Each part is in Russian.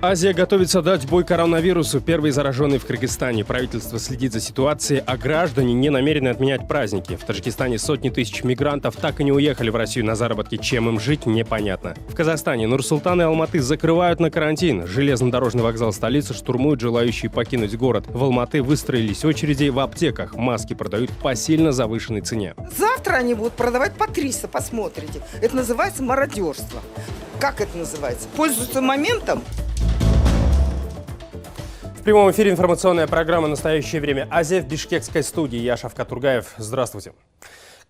Азия готовится дать бой коронавирусу. Первый зараженный в Кыргызстане. Правительство следит за ситуацией, а граждане не намерены отменять праздники. В Таджикистане сотни тысяч мигрантов так и не уехали в Россию на заработки. Чем им жить, непонятно. В Казахстане Нур-Султан и Алматы закрывают на карантин. Железнодорожный вокзал столицы штурмуют желающие покинуть город. В Алматы выстроились очереди в аптеках. Маски продают по сильно завышенной цене. Завтра они будут продавать по 300, посмотрите. Это называется мародерство. Как это называется? Пользуются моментом. В прямом эфире информационная программа «Настоящее время Азия» в бишкекской студии. Я Шавкат Тургаев. Здравствуйте.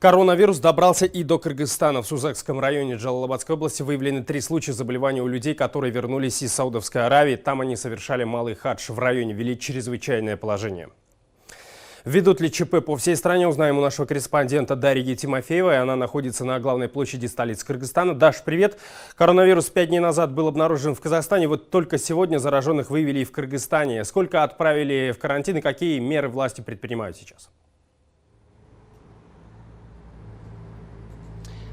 Коронавирус добрался и до Кыргызстана. В Сузакском районе Джалалабадской области выявлены 3 случая заболевания у людей, которые вернулись из Саудовской Аравии. Там они совершали малый хадж. В районе ввели чрезвычайное положение. Ведут ли ЧП по всей стране, узнаем у нашего корреспондента Дарьи Тимофеевой. Она находится на главной площади столицы Кыргызстана. Даш, привет. Коронавирус 5 дней назад был обнаружен в Казахстане. Вот только сегодня зараженных выявили и в Кыргызстане. Сколько отправили в карантин и какие меры власти предпринимают сейчас?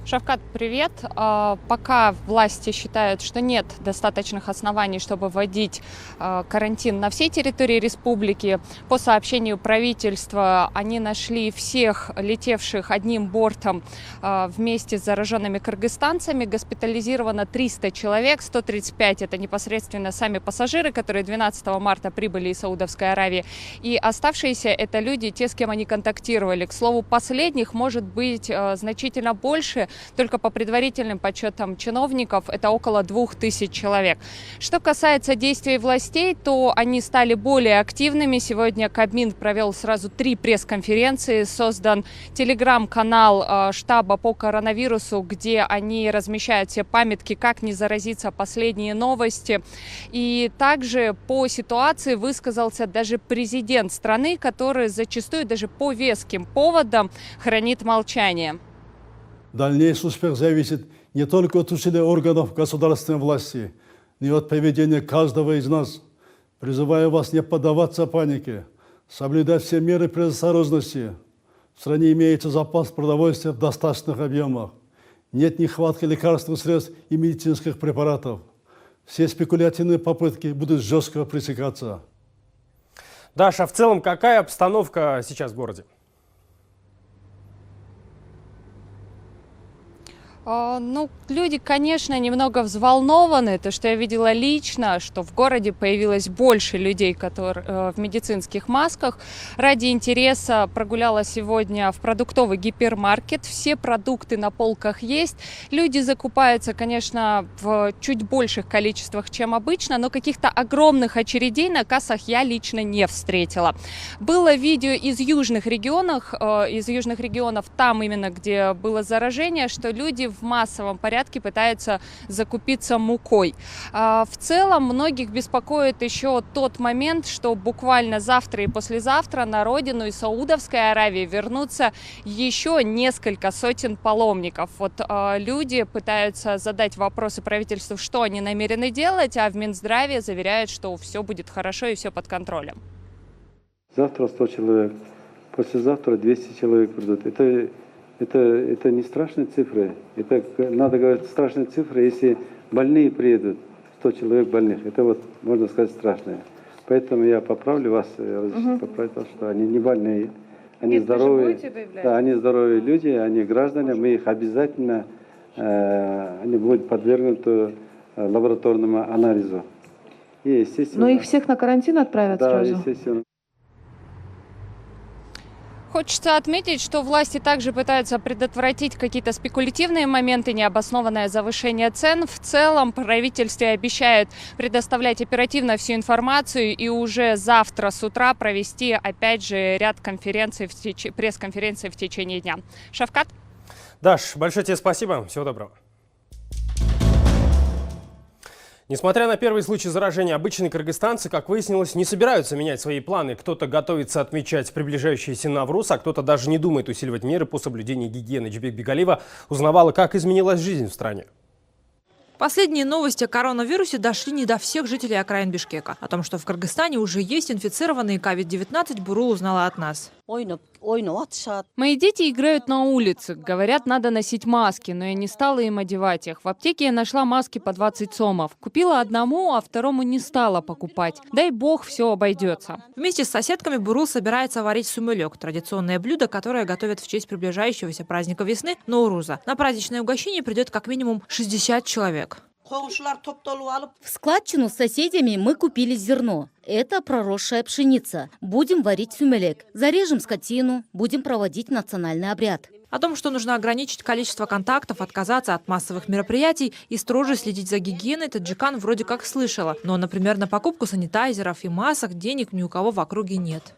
Шавкат, привет. Пока власти считают, что нет достаточных оснований, чтобы вводить карантин на всей территории республики, по сообщению правительства, они нашли всех летевших одним бортом вместе с зараженными кыргызстанцами. Госпитализировано 300 человек, 135 это непосредственно сами пассажиры, которые 12 марта прибыли из Саудовской Аравии. И оставшиеся это люди, те, с кем они контактировали. К слову, последних может быть значительно больше. Только по предварительным подсчетам чиновников это около 2000 человек. Что касается действий властей, то они стали более активными. Сегодня Кабмин провел сразу 3 пресс-конференции. Создан телеграм-канал штаба по коронавирусу, где они размещают все памятки, как не заразиться, последние новости. И также по ситуации высказался даже президент страны, который зачастую даже по веским поводам хранит молчание. Дальнейший успех зависит не только от усилий органов государственной власти, но и от поведения каждого из нас. Призываю вас не поддаваться панике, соблюдать все меры предосторожности. В стране имеется запас продовольствия в достаточных объемах. Нет нехватки лекарственных средств и медицинских препаратов. Все спекулятивные попытки будут жестко пресекаться. Даша, в целом какая обстановка сейчас в городе? Ну, люди, конечно, немного взволнованы. То, что я видела лично, что в городе появилось больше людей, которые в медицинских масках. Ради интереса прогуляла сегодня в продуктовый гипермаркет. Все продукты на полках есть. Люди закупаются, конечно, в чуть больших количествах, чем обычно, но каких-то огромных очередей на кассах я лично не встретила. Было видео из южных регионов, там именно, где было заражение, что люди в массовом порядке пытаются закупиться мукой. В целом многих беспокоит еще тот момент, что буквально завтра и послезавтра на родину из Саудовской Аравии вернутся еще несколько сотен паломников. Вот люди пытаются задать вопросы правительству, что они намерены делать, а в Минздраве заверяют, что все будет хорошо и все под контролем. Завтра 100 человек, послезавтра 200 человек придут. Это не страшные цифры. Это, надо говорить, страшные цифры, если больные приедут, 100 человек больных. Это вот, можно сказать, страшное. Поэтому я поправлю вас, что они не больные, они здоровые. Да, они здоровые люди, они граждане. Мы их обязательно, они будут подвергнуты лабораторному анализу. И, естественно, но их всех на карантин отправят сразу? Да, естественно. Хочется отметить, что власти также пытаются предотвратить какие-то спекулятивные моменты, необоснованное завышение цен. В целом правительство обещает предоставлять оперативно всю информацию и уже завтра с утра провести, опять же, ряд конференций, пресс-конференций в течение дня. Шавкат? Даш, большое тебе спасибо. Всего доброго. Несмотря на первый случай заражения, обычные кыргызстанцы, как выяснилось, не собираются менять свои планы. Кто-то готовится отмечать приближающийся Навруз, а кто-то даже не думает усиливать меры по соблюдению гигиены. Джибек Бигалиева узнавала, как изменилась жизнь в стране. Последние новости о коронавирусе дошли не до всех жителей окраин Бишкека. О том, что в Кыргызстане уже есть инфицированные COVID-19, Бурул узнала от нас. Мои дети играют на улице. Говорят, надо носить маски, но я не стала им одевать их. В аптеке я нашла маски по 20 сомов. Купила одному, а второму не стала покупать. Дай бог, все обойдется. Вместе с соседками Бурул собирается варить сумелек – традиционное блюдо, которое готовят в честь приближающегося праздника весны Науруза. На праздничное угощение придет как минимум 60 человек. В складчину с соседями мы купили зерно. Это проросшая пшеница. Будем варить сюмелек. Зарежем скотину, будем проводить национальный обряд. О том, что нужно ограничить количество контактов, отказаться от массовых мероприятий и строже следить за гигиеной, Таджикан вроде как слышала. Но, например, на покупку санитайзеров и масок денег ни у кого в округе нет.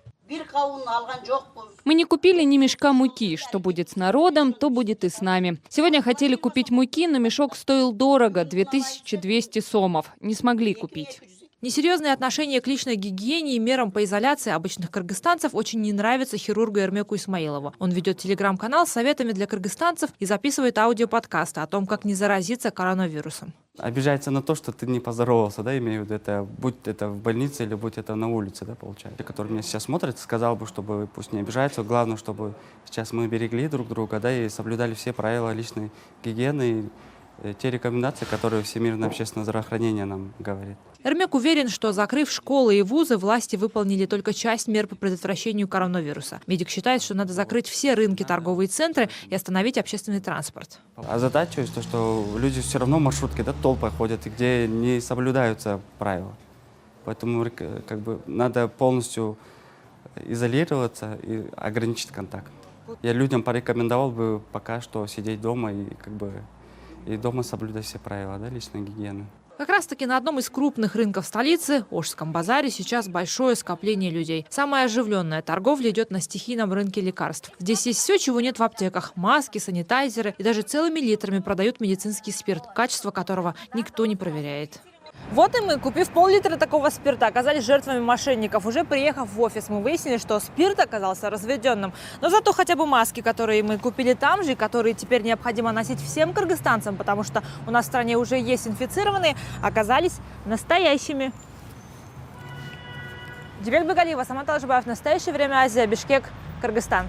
Мы не купили ни мешка муки. Что будет с народом, то будет и с нами. Сегодня хотели купить муки, но мешок стоил дорого – 2200 сомов. Не смогли купить. Несерьезное отношение к личной гигиене и мерам по изоляции обычных кыргызстанцев очень не нравится хирургу Эрмеку Исмаилову. Он ведет телеграм-канал с советами для кыргызстанцев и записывает аудиоподкасты о том, как не заразиться коронавирусом. Обижается на то, что ты не поздоровался, да, имею в виду, это, будь это в больнице или будь это на улице, да, получается. Который меня сейчас смотрит, сказал бы, чтобы пусть не обижается, главное, чтобы сейчас мы берегли друг друга, да, и соблюдали все правила личной гигиены, те рекомендации, которые Всемирное общественное здравоохранение нам говорит. Эрмек уверен, что, закрыв школы и вузы, власти выполнили только часть мер по предотвращению коронавируса. Медик считает, что надо закрыть все рынки, торговые центры и остановить общественный транспорт. А задача, что люди все равно маршрутки, да, толпой ходят, где не соблюдаются правила. Поэтому как бы надо полностью изолироваться и ограничить контакт. Я людям порекомендовал бы пока что сидеть дома и как бы и дома соблюдать все правила, да, личной гигиены. Как раз-таки на одном из крупных рынков столицы, Ошском базаре, сейчас большое скопление людей. Самая оживленная торговля идет на стихийном рынке лекарств. Здесь есть все, чего нет в аптеках. Маски, санитайзеры и даже целыми литрами продают медицинский спирт, качество которого никто не проверяет. Вот и мы, купив пол-литра такого спирта, оказались жертвами мошенников. Уже приехав в офис, мы выяснили, что спирт оказался разведенным. Но зато хотя бы маски, которые мы купили там же, и которые теперь необходимо носить всем кыргызстанцам, потому что у нас в стране уже есть инфицированные, оказались настоящими. Дибель Багалиева, Самат Алжибаев. Настоящее время Азия, Бишкек, Кыргызстан.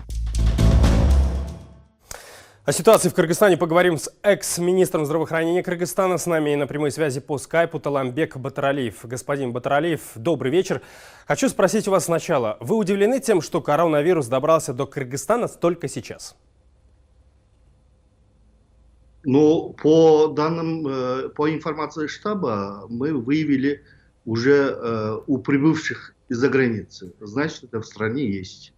О ситуации в Кыргызстане поговорим с экс-министром здравоохранения Кыргызстана. С нами на прямой связи по скайпу Таламбек Батыралиев. Господин Батыралиев, добрый вечер. Хочу спросить у вас сначала. Вы удивлены тем, что коронавирус добрался до Кыргызстана только сейчас? Ну, по данным, по информации штаба, мы выявили уже у прибывших из-за границы. Значит, это в стране есть.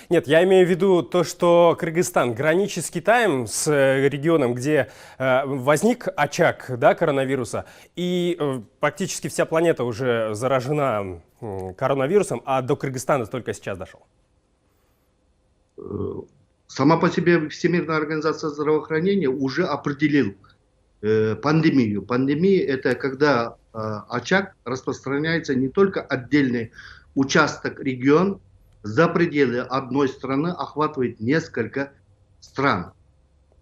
Нет, я имею в виду то, что Кыргызстан граничит с Китаем, с регионом, где возник очаг, да, коронавируса, и практически вся планета уже заражена коронавирусом, а до Кыргызстана только сейчас дошел. Сама по себе Всемирная организация здравоохранения уже определила пандемию. Пандемия – это когда очаг распространяется не только отдельный участок, регион, за пределы одной страны охватывает несколько стран.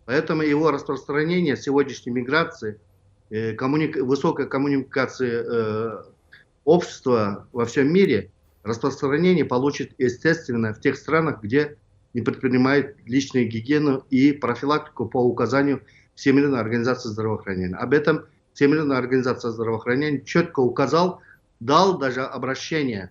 Поэтому его распространение сегодняшней миграции, высокой коммуникации общества во всем мире, распространение получит, естественно, в тех странах, где не предпринимают личную гигиену и профилактику по указанию Всемирной организации здравоохранения. Об этом Всемирная организация здравоохранения четко указал, дал даже обращение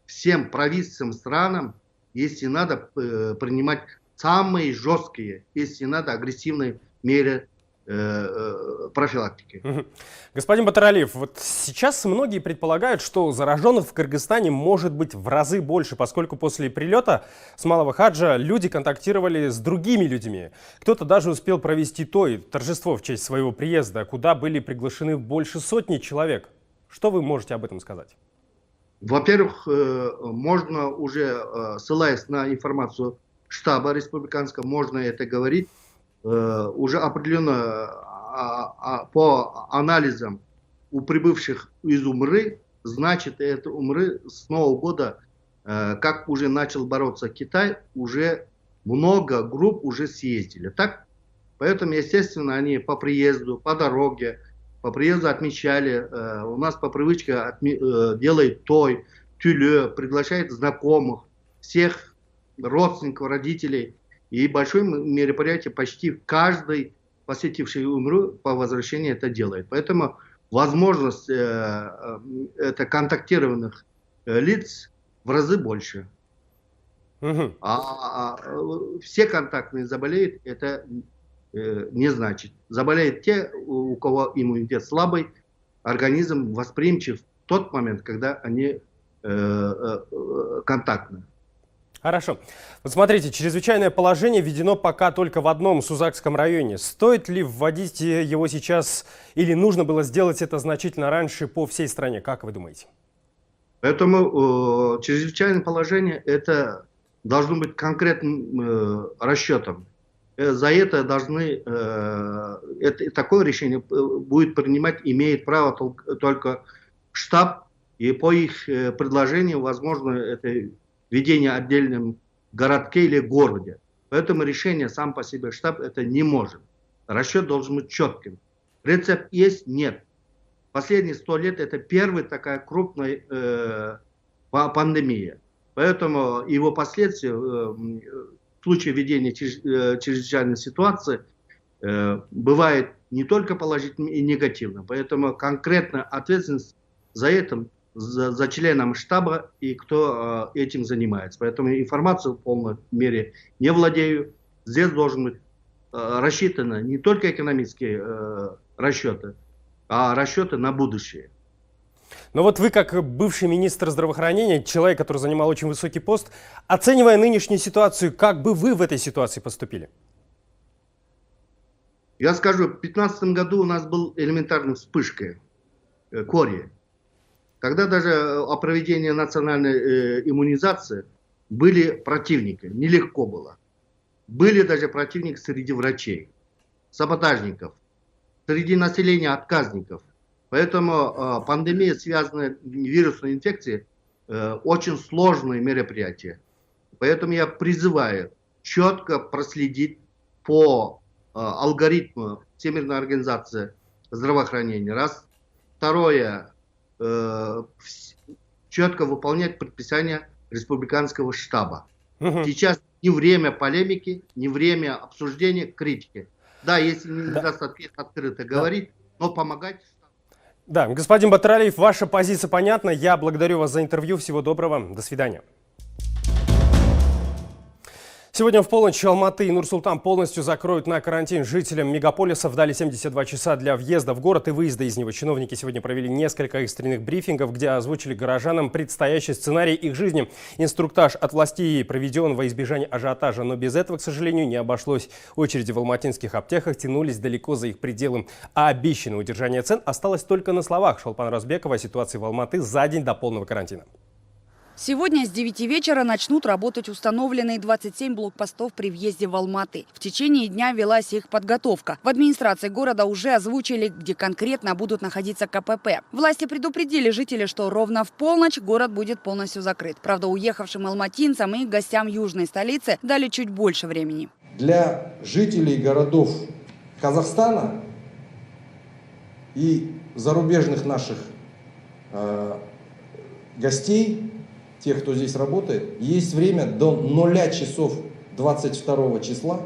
всем провинциям, странам, если надо принимать самые жесткие, если надо агрессивные меры профилактики. Господин Батыралиев, вот сейчас многие предполагают, что зараженных в Кыргызстане может быть в разы больше, поскольку после прилета с Малого Хаджа люди контактировали с другими людьми. Кто-то даже успел провести торжество в честь своего приезда, куда были приглашены больше сотни человек. Что вы можете об этом сказать? Во-первых, можно уже, ссылаясь на информацию штаба республиканского, можно это говорить, уже определенно по анализам у прибывших из Умры, значит, это Умры с Нового года, как уже начал бороться Китай, уже много групп уже съездили. Так? Поэтому, естественно, они по приезду, по дороге, по приезду отмечали, у нас по привычке делает тюле, приглашает знакомых, всех родственников, родителей. И большое мероприятие почти каждый, посетивший УМРУ, по возвращении это делает. Поэтому возможность это контактированных лиц в разы больше. Мгм. Все контактные заболеют, это не значит. Заболеют те, у кого иммунитет слабый, организм восприимчив в тот момент, когда они контактны. Хорошо. Вот смотрите, чрезвычайное положение введено пока только в одном Сузакском районе. Стоит ли вводить его сейчас или нужно было сделать это значительно раньше по всей стране? Как вы думаете? Поэтому чрезвычайное положение это должно быть конкретным расчетом. За это должны такое решение будет принимать, имеет право только штаб, и по их предложению возможно это введение отдельном городке или городе. Поэтому решение сам по себе штаб это не может. Расчет должен быть четким. Рецепт есть? Нет. Последние 100 лет это первая такая крупная пандемия. Поэтому его последствия в случае введения чрезвычайной ситуации бывает не только положительно и негативно. Поэтому конкретно ответственность за это за членом штаба и кто этим занимается. Поэтому информацию в полной мере не владею. Здесь должен быть рассчитаны не только экономические расчеты, а расчеты на будущее. Но вот вы, как бывший министр здравоохранения, человек, который занимал очень высокий пост, оценивая нынешнюю ситуацию, как бы вы в этой ситуации поступили? Я скажу, в 2015 году у нас был элементарная вспышка кори. Тогда даже о проведении национальной иммунизации были противники, нелегко было. Были даже противники среди врачей, саботажников, среди населения отказников. Поэтому пандемия, связанная с вирусной инфекцией, очень сложное мероприятие. Поэтому я призываю четко проследить по алгоритму Всемирной организации здравоохранения. Раз. Второе. Четко выполнять предписания республиканского штаба. Сейчас не время полемики, не время обсуждения, критики. Да, если не даст открыто говорить, но помогать. Да, господин Батыралиев, ваша позиция понятна. Я благодарю вас за интервью. Всего доброго. До свидания. Сегодня в полночь Алматы и Нур-Султан полностью закроют на карантин. Жителям мегаполисов дали 72 часа для въезда в город и выезда из него. Чиновники сегодня провели несколько экстренных брифингов, где озвучили горожанам предстоящий сценарий их жизни. Инструктаж от властей проведен во избежание ажиотажа, но без этого, к сожалению, не обошлось. Очереди в алматинских аптеках тянулись далеко за их пределы, а обещанное удержание цен осталось только на словах. Шолпан Розбекова о ситуации в Алматы за день до полного карантина. Сегодня с 9 вечера начнут работать установленные 27 блокпостов при въезде в Алматы. В течение дня велась их подготовка. В администрации города уже озвучили, где конкретно будут находиться КПП. Власти предупредили жителей, что ровно в полночь город будет полностью закрыт. Правда, уехавшим алматинцам и гостям южной столицы дали чуть больше времени. Для жителей городов Казахстана и зарубежных наших гостей, тех, кто здесь работает, есть время до 0 часов 22 числа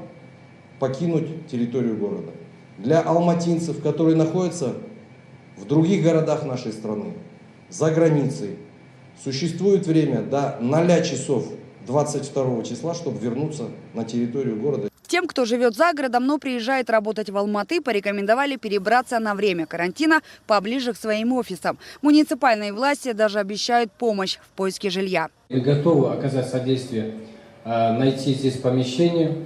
покинуть территорию города. Для алматинцев, которые находятся в других городах нашей страны, за границей, существует время до 0 часов 22 числа, чтобы вернуться на территорию города. Тем, кто живет за городом, но приезжает работать в Алматы, порекомендовали перебраться на время карантина поближе к своим офисам. Муниципальные власти даже обещают помощь в поиске жилья. Мы готовы оказать содействие, найти здесь помещение.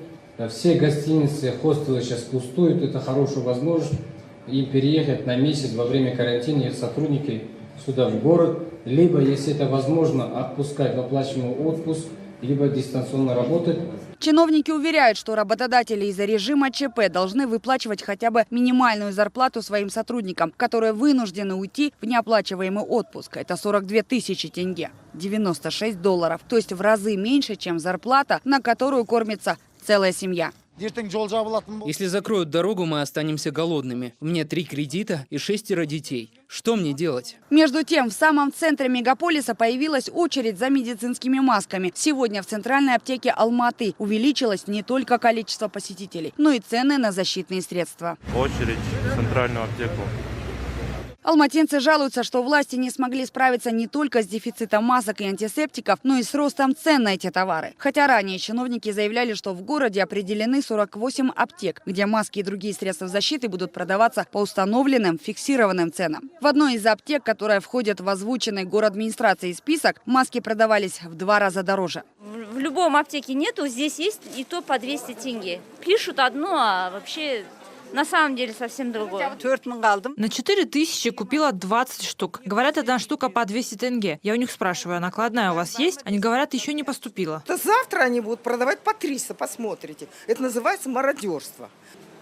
Все гостиницы, хостелы сейчас пустуют. Это хорошая возможность им переехать на месяц во время карантина, их сотрудники сюда в город. Либо, если это возможно, отпускать в оплачиваемый отпуск, либо дистанционно работать. Чиновники уверяют, что работодатели из-за режима ЧП должны выплачивать хотя бы минимальную зарплату своим сотрудникам, которые вынуждены уйти в неоплачиваемый отпуск. Это 42 тысячи тенге, $96, то есть в разы меньше, чем зарплата, на которую кормится целая семья. Если закроют дорогу, мы останемся голодными. У меня 3 кредита и 6 детей. Что мне делать? Между тем, в самом центре мегаполиса появилась очередь за медицинскими масками. Сегодня в центральной аптеке Алматы увеличилось не только количество посетителей, но и цены на защитные средства. Очередь в центральную аптеку. Алматинцы жалуются, что власти не смогли справиться не только с дефицитом масок и антисептиков, но и с ростом цен на эти товары. Хотя ранее чиновники заявляли, что в городе определены 48 аптек, где маски и другие средства защиты будут продаваться по установленным фиксированным ценам. В одной из аптек, которая входит в озвученный городадминистрацией список, маски продавались в 2 раза дороже. В любом аптеке нету, здесь есть и то по 200 тенге. Пишут одно, а вообще... На самом деле совсем другое. На 4000 купила 20 штук. Говорят, одна штука по 200 тенге. Я у них спрашиваю, накладная у вас есть? Они говорят, еще не поступила. Это завтра они будут продавать по 300, посмотрите. Это называется мародерство.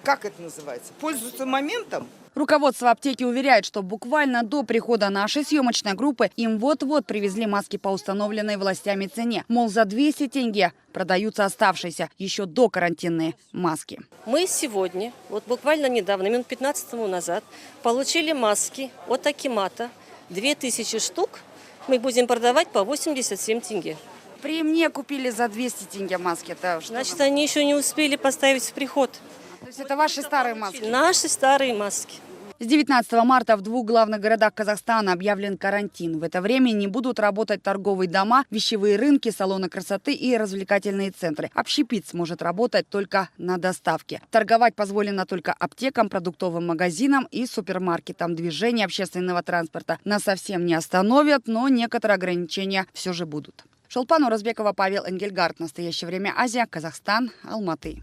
Как это называется? Пользуются моментом? Руководство аптеки уверяет, что буквально до прихода нашей съемочной группы им вот-вот привезли маски по установленной властями цене. Мол, за 200 тенге продаются оставшиеся еще до карантинные маски. Мы сегодня, вот буквально недавно, минут 15 тому назад, получили маски от Акимата. 2000 штук мы будем продавать по 87 тенге. При мне купили за 200 тенге маски. Это что? Значит, они еще не успели поставить в приход. То есть это ваши старые маски? Наши старые маски. С 19 марта в 2 главных городах Казахстана объявлен карантин. В это время не будут работать торговые дома, вещевые рынки, салоны красоты и развлекательные центры. Общепит сможет работать только на доставке. Торговать позволено только аптекам, продуктовым магазинам и супермаркетам. Движение общественного транспорта насовсем не остановят, но некоторые ограничения все же будут. Шолпан Уразбекова, Павел Энгельгард. Настоящее время. Азия. Казахстан. Алматы.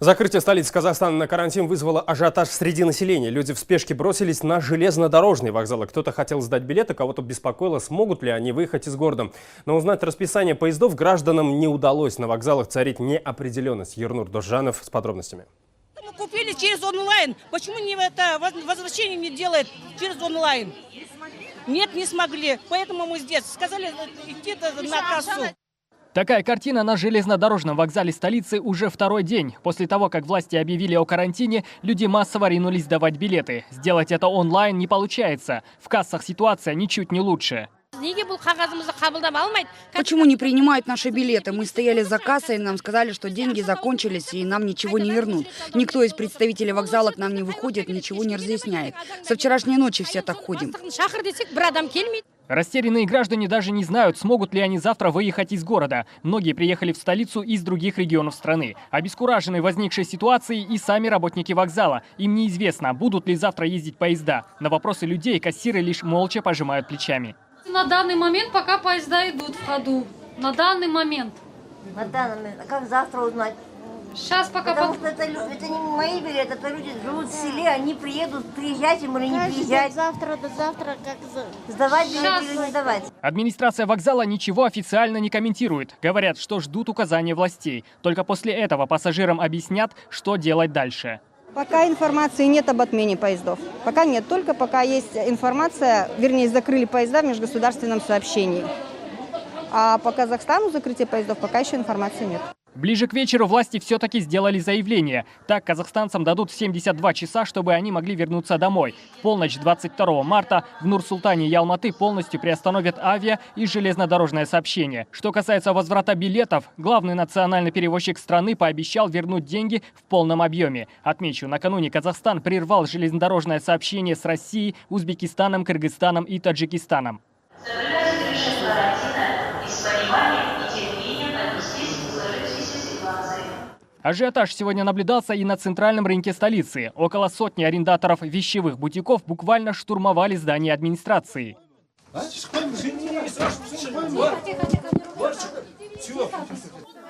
Закрытие столицы Казахстана на карантин вызвало ажиотаж среди населения. Люди в спешке бросились на железнодорожные вокзалы. Кто-то хотел сдать билеты, кого-то беспокоило, смогут ли они выехать из города. Но узнать расписание поездов гражданам не удалось. На вокзалах царит неопределенность. Ернур Дожанов с подробностями. Мы купили через онлайн. Почему не это возвращение не делает через онлайн? Нет, не смогли. Поэтому мы здесь. Сказали идти на кассу. Такая картина на железнодорожном вокзале столицы уже 2-й день. После того, как власти объявили о карантине, люди массово ринулись сдавать билеты. Сделать это онлайн не получается. В кассах ситуация ничуть не лучше. Почему не принимают наши билеты? Мы стояли за кассой, и нам сказали, что деньги закончились, и нам ничего не вернут. Никто из представителей вокзала к нам не выходит, ничего не разъясняет. Со вчерашней ночи все так ходим. Растерянные граждане даже не знают, смогут ли они завтра выехать из города. Многие приехали в столицу из других регионов страны. Обескуражены возникшей ситуацией и сами работники вокзала. Им неизвестно, будут ли завтра ездить поезда. На вопросы людей кассиры лишь молча пожимают плечами. На данный момент пока поезда идут в ходу. На данный момент. На данный момент. А как завтра узнать? Сейчас пока... Потому что это не мои билеты, это люди живут в селе, они приедут, приезжать им или не приезжать. Завтра до завтра как сдавать билеты или не сдавать. Администрация вокзала ничего официально не комментирует. Говорят, что ждут указания властей. Только после этого пассажирам объяснят, что делать дальше. Пока информации нет об отмене поездов. Пока нет, только пока есть информация, вернее, закрыли поезда в межгосударственном сообщении. А по Казахстану закрытие поездов пока еще информации нет. Ближе к вечеру власти все-таки сделали заявление. Так казахстанцам дадут 72 часа, чтобы они могли вернуться домой. В полночь 22 марта в Нур-Султане и Алматы полностью приостановят авиа и железнодорожное сообщение. Что касается возврата билетов, главный национальный перевозчик страны пообещал вернуть деньги в полном объеме. Отмечу, накануне Казахстан прервал железнодорожное сообщение с Россией, Узбекистаном, Кыргызстаном и Таджикистаном. Ажиотаж сегодня наблюдался и на центральном рынке столицы. Около сотни арендаторов вещевых бутиков буквально штурмовали здание администрации.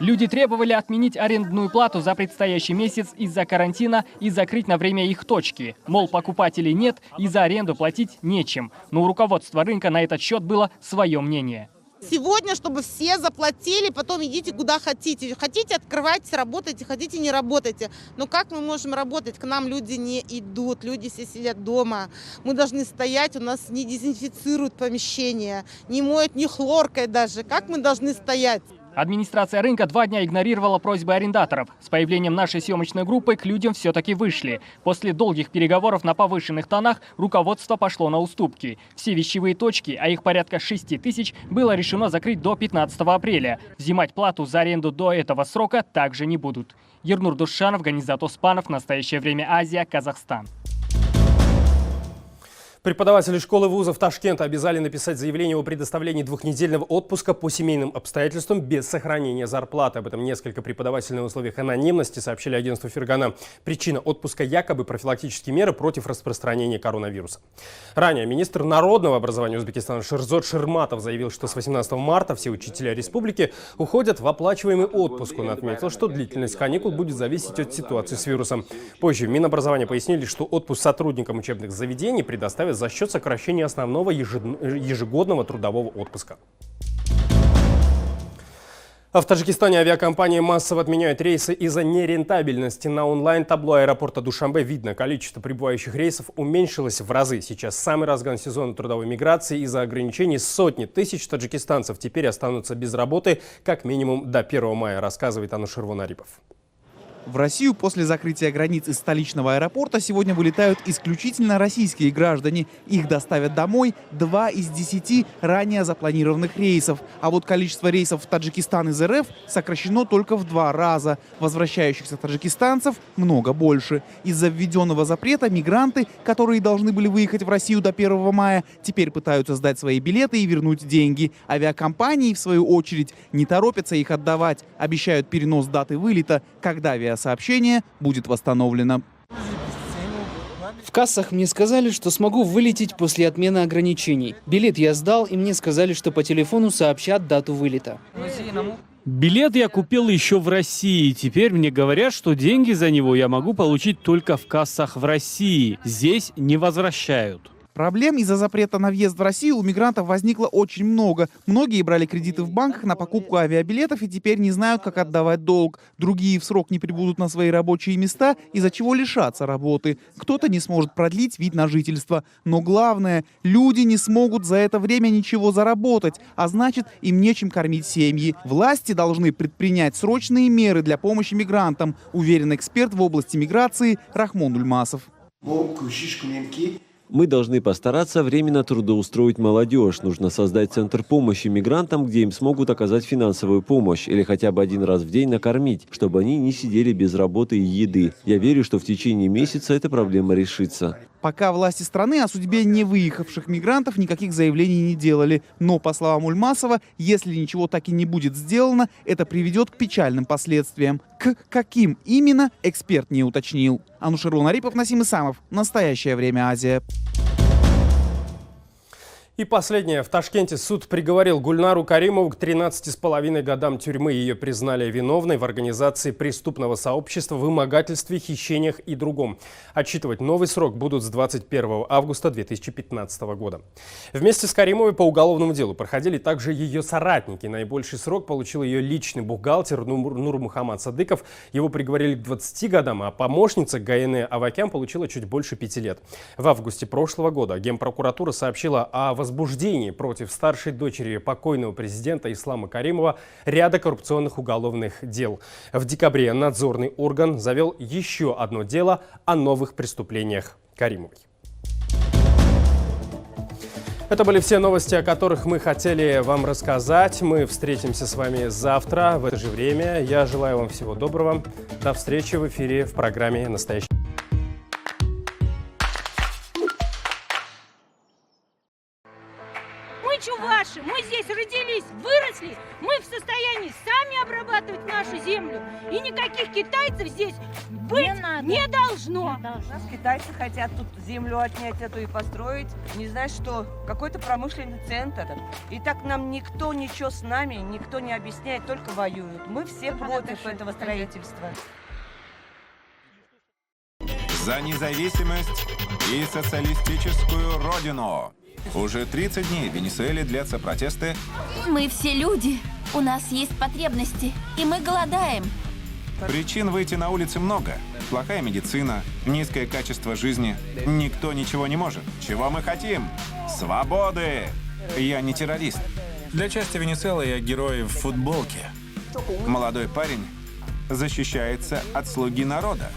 Люди требовали отменить арендную плату за предстоящий месяц из-за карантина и закрыть на время их точки. Мол, покупателей нет и за аренду платить нечем. Но у руководства рынка на этот счет было свое мнение. Сегодня, чтобы все заплатили, потом идите куда хотите. Хотите, открывайтесь, работайте, хотите, не работайте. Но как мы можем работать? К нам люди не идут, люди все сидят дома. Мы должны стоять, у нас не дезинфицируют помещение, не моют ни хлоркой даже. Как мы должны стоять? Администрация рынка 2 дня игнорировала просьбы арендаторов. С появлением нашей съемочной группы к людям все-таки вышли. После долгих переговоров на повышенных тонах руководство пошло на уступки. Все вещевые точки, а их порядка 6 тысяч, было решено закрыть до 15 апреля. Взимать плату за аренду до этого срока также не будут. Ернур Душанов, Ганизат Оспанов. В настоящее время Азия, Казахстан. Преподаватели школы и вузов Ташкента обязали написать заявление о предоставлении двухнедельного отпуска по семейным обстоятельствам без сохранения зарплаты. Об этом несколько преподавателей на условиях анонимности сообщили агентству Фергана. Причина отпуска якобы профилактические меры против распространения коронавируса. Ранее министр народного образования Узбекистана Шерзот Ширматов заявил, что с 18 марта все учителя республики уходят в оплачиваемый отпуск. Он отметил, что длительность каникул будет зависеть от ситуации с вирусом. Позже в Минобразования пояснили, что отпуск сотрудникам учебных заведений предоставят за счет сокращения основного ежегодного трудового отпуска. А в Таджикистане авиакомпании массово отменяют рейсы из-за нерентабельности. На онлайн-табло аэропорта Душанбе видно, количество прибывающих рейсов уменьшилось в разы. Сейчас самый разгон сезона трудовой миграции. Из-за ограничений сотни тысяч таджикистанцев теперь останутся без работы как минимум до 1 мая, рассказывает Анушер Вонарипов. В Россию после закрытия границ из столичного аэропорта сегодня вылетают исключительно российские граждане. Их доставят домой 2 из 10 ранее запланированных рейсов. А вот количество рейсов в Таджикистан из РФ сокращено только в 2 раза. Возвращающихся таджикистанцев много больше. Из-за введенного запрета мигранты, которые должны были выехать в Россию до 1 мая, теперь пытаются сдать свои билеты и вернуть деньги. Авиакомпании, в свою очередь, не торопятся их отдавать. Обещают перенос даты вылета, когда авиасообщение будет восстановлено. В кассах мне сказали, что смогу вылететь после отмены ограничений. Билет я сдал, и мне сказали, что по телефону сообщат дату вылета. Билет я купил еще в России. Теперь мне говорят, что деньги за него я могу получить только в кассах в России. Здесь не возвращают. Проблем из-за запрета на въезд в Россию у мигрантов возникло очень много. Многие брали кредиты в банках на покупку авиабилетов и теперь не знают, как отдавать долг. Другие в срок не прибудут на свои рабочие места, из-за чего лишатся работы. Кто-то не сможет продлить вид на жительство. Но главное, люди не смогут за это время ничего заработать, а значит, им нечем кормить семьи. Власти должны предпринять срочные меры для помощи мигрантам, уверен эксперт в области миграции Рахмон Ульмасов. Мы должны постараться временно трудоустроить молодежь. Нужно создать центр помощи мигрантам, где им смогут оказать финансовую помощь или хотя бы 1 раз в день накормить, чтобы они не сидели без работы и еды. Я верю, что в течение месяца эта проблема решится. Пока власти страны о судьбе не выехавших мигрантов никаких заявлений не делали. Но, по словам Ульмасова, если ничего так и не будет сделано, это приведет к печальным последствиям. К каким именно, эксперт не уточнил. Анушер Вонарипов, Насим Исамов. Настоящее время, Азия. И последнее. В Ташкенте суд приговорил Гульнару Каримову к 13,5 годам тюрьмы. Ее признали виновной в организации преступного сообщества, вымогательстве, хищениях и другом. Отчитывать новый срок будут с 21 августа 2015 года. Вместе с Каримовой по уголовному делу проходили также ее соратники. Наибольший срок получил ее личный бухгалтер Нурмухаммад Садыков. Его приговорили к 20 годам, а помощница Гаене Авакян получила чуть больше 5 лет. В августе прошлого года Генпрокуратура сообщила о возбуждении против старшей дочери покойного президента Ислама Каримова ряда коррупционных уголовных дел. В декабре надзорный орган завел еще одно дело о новых преступлениях Каримовой. Это были все новости, о которых мы хотели вам рассказать. Мы встретимся с вами завтра в это же время. Я желаю вам всего доброго. До встречи в эфире в программе «Настоящий». Чуваши, мы здесь родились, выросли, мы в состоянии сами обрабатывать нашу землю. И никаких китайцев здесь быть не должно. Нас китайцы хотят тут землю отнять, эту и построить. Не знаю что, какой-то промышленный центр. И так нам никто ничего с нами, никто не объясняет, только воюют. Мы все против этого строительства. За независимость и социалистическую родину. Уже 30 дней в Венесуэле длятся протесты. Мы все люди, у нас есть потребности, и мы голодаем. Причин выйти на улицы много. Плохая медицина, низкое качество жизни. Никто ничего не может. Чего мы хотим? Свободы! Я не террорист. Для части Венесуэлы я герой в футболке. Молодой парень защищается от слуги народа.